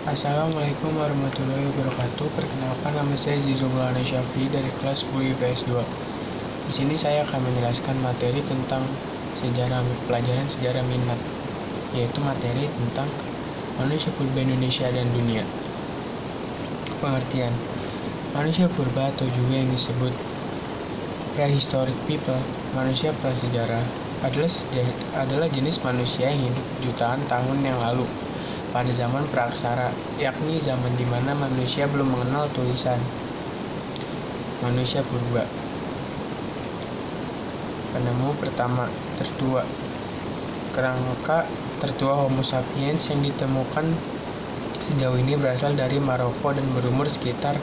Assalamualaikum warahmatullahi wabarakatuh. Perkenalkan, nama saya Zizo Maulana Syafi dari kelas 10 IPS 2. Di sini saya akan menjelaskan materi tentang pelajaran sejarah minat, yaitu materi tentang manusia purba Indonesia dan dunia. Pengertian: manusia purba atau juga yang disebut prehistoric people, manusia prasejarah, adalah jenis manusia yang hidup jutaan tahun yang lalu pada zaman praaksara, yakni zaman di mana manusia belum mengenal tulisan. Manusia purba. Penemu pertama, tertua. Kerangka tertua Homo sapiens yang ditemukan sejauh ini berasal dari Maroko dan berumur sekitar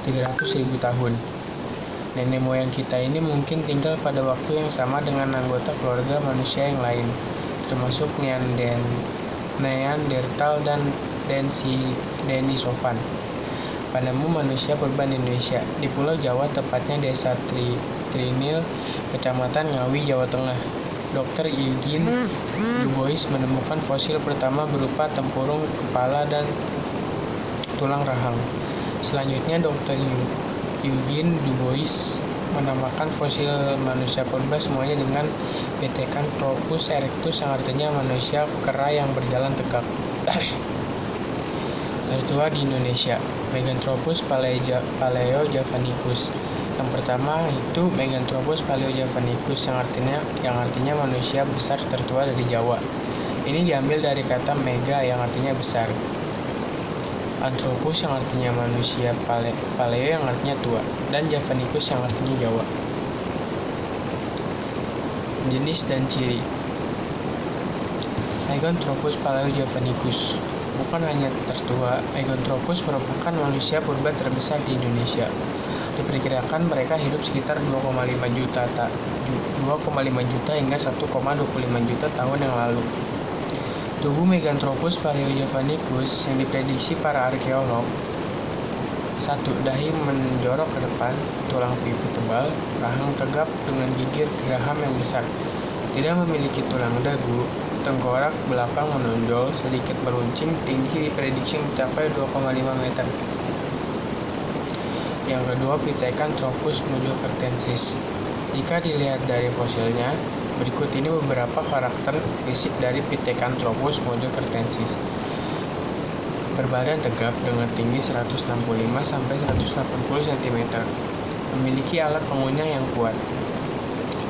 300.000 tahun. Nenek moyang kita ini mungkin tinggal pada waktu yang sama dengan anggota keluarga manusia yang lain, termasuk Neandertal dan Denisovan. Penemu manusia purba Indonesia di Pulau Jawa, tepatnya Desa Trinil, Kecamatan Ngawi, Jawa Tengah. Dr. Eugene Dubois menemukan fosil pertama berupa tempurung kepala dan tulang rahang. Selanjutnya, Dr. Eugene Dubois menamakan fosil manusia purba semuanya dengan Pithecanthropus erectus, yang artinya manusia kera yang berjalan tegak. Tertua di Indonesia, Meganthropus paleojavanicus. Yang pertama itu Meganthropus paleojavanicus yang artinya manusia besar tertua dari Jawa. Ini diambil dari kata mega yang artinya besar, Anthropus yang artinya manusia, paleo yang artinya tua, dan Javanicus yang artinya Jawa. Jenis dan ciri. Meganthropus paleojavanicus bukan hanya tertua, Meganthropus merupakan manusia purba terbesar di Indonesia. Diperkirakan mereka hidup sekitar 2,5 juta hingga 1,25 juta tahun yang lalu. Tubuh Meganthropus paleojavanicus yang diprediksi para arkeolog: 1. Dahi menjorok ke depan, tulang pipi tebal, rahang tegap dengan gigir geraham yang besar, tidak memiliki tulang dagu, tengkorak belakang menonjol, sedikit meruncing, tinggi diprediksi mencapai 2,5 meter. Yang kedua, Pithecanthropus mojokertensis. Jika dilihat dari fosilnya, berikut ini beberapa karakter fisik dari Pithecanthropus mojokertensis. Berbadan tegap dengan tinggi 165-180 cm. Memiliki alat pengunyah yang kuat.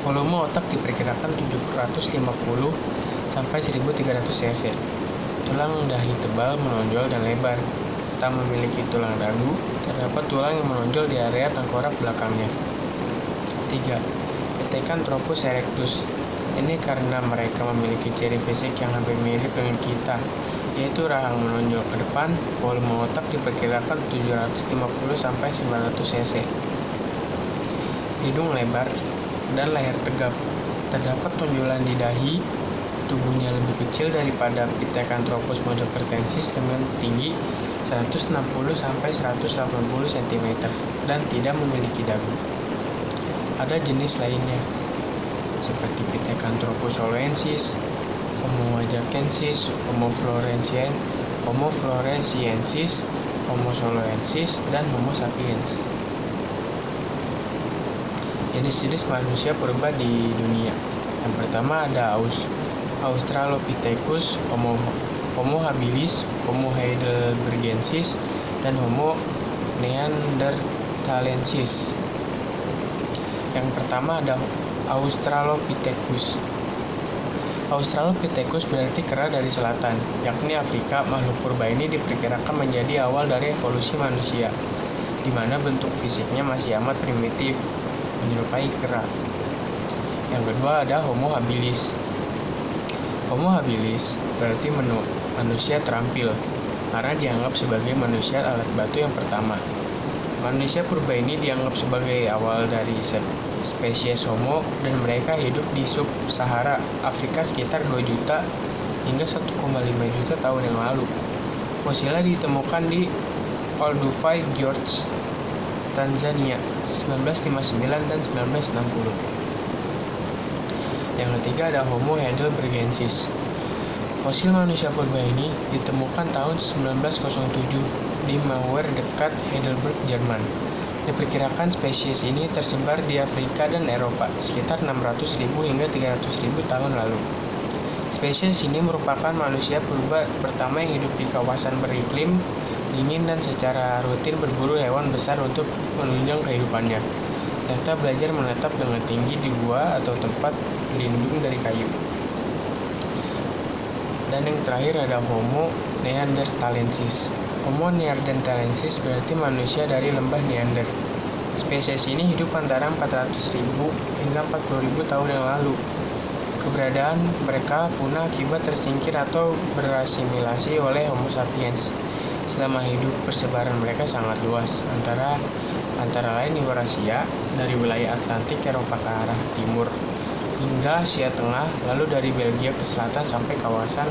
Volume otak diperkirakan 750-1300 cc. Tulang dahi tebal, menonjol, dan lebar. Tak memiliki tulang dagu. Terdapat tulang yang menonjol di area tengkorak belakangnya. 3. Pithecanthropus erectus. Ini karena mereka memiliki ciri fisik yang hampir mirip dengan kita, yaitu rahang menonjol ke depan. Volume otak diperkirakan 750-900 cc. Hidung lebar dan leher tegap. Terdapat tonjolan di dahi. Tubuhnya lebih kecil daripada Pithecanthropus mojokertensis dengan tinggi 160-180 cm dan tidak memiliki dagu. Ada jenis lainnya seperti Pithecanthropus soloensis, Homo ajacensis, Homo floresiensis, Homo soloensis, dan Homo sapiens. Jenis-jenis manusia purba di dunia. Yang pertama ada Australopithecus, Homo habilis, Homo heidelbergensis, dan Homo neanderthalensis. Yang pertama ada Australopithecus. Australopithecus berarti kera dari selatan, yakni Afrika. Makhluk purba ini diperkirakan menjadi awal dari evolusi manusia, di mana bentuk fisiknya masih amat primitif, menyerupai kera. Yang kedua ada Homo habilis. Homo habilis berarti manusia terampil, karena dianggap sebagai manusia alat batu yang pertama. Manusia purba ini dianggap sebagai awal dari spesies Homo, dan mereka hidup di sub-Sahara Afrika sekitar 2 juta hingga 1,5 juta tahun yang lalu. Fosilnya ditemukan di Olduvai Gorge, Tanzania, 1959 dan 1960. Yang ketiga ada Homo heidelbergensis. Fosil manusia purba ini ditemukan tahun 1907 di Mauer dekat Heidelberg, Jerman. Diperkirakan spesies ini tersebar di Afrika dan Eropa sekitar 600.000 hingga 300.000 tahun lalu. Spesies ini merupakan manusia purba pertama yang hidup di kawasan beriklim dingin dan secara rutin berburu hewan besar untuk menunjang kehidupannya, serta belajar menetap dengan tinggi di gua atau tempat pelindung dari kayu. Dan yang terakhir ada Homo neanderthalensis. Homo neanderthalensis berarti manusia dari lembah Neander. Spesies ini hidup antara 400.000 hingga 40.000 tahun yang lalu. Keberadaan mereka punah akibat tersingkir atau berasimilasi oleh Homo sapiens. Selama hidup, persebaran mereka sangat luas, antara lain Eurasia, dari wilayah Atlantik Eropa ke arah timur, hingga Asia Tengah, lalu dari Belgia ke selatan sampai kawasan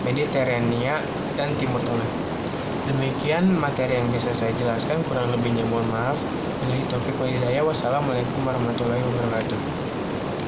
Mediterania dan Timur Tengah. Demikian materi yang bisa saya jelaskan, kurang lebihnya mohon maaf. Billahi taufiq wal hidayah. Wassalamualaikum warahmatullahi wabarakatuh.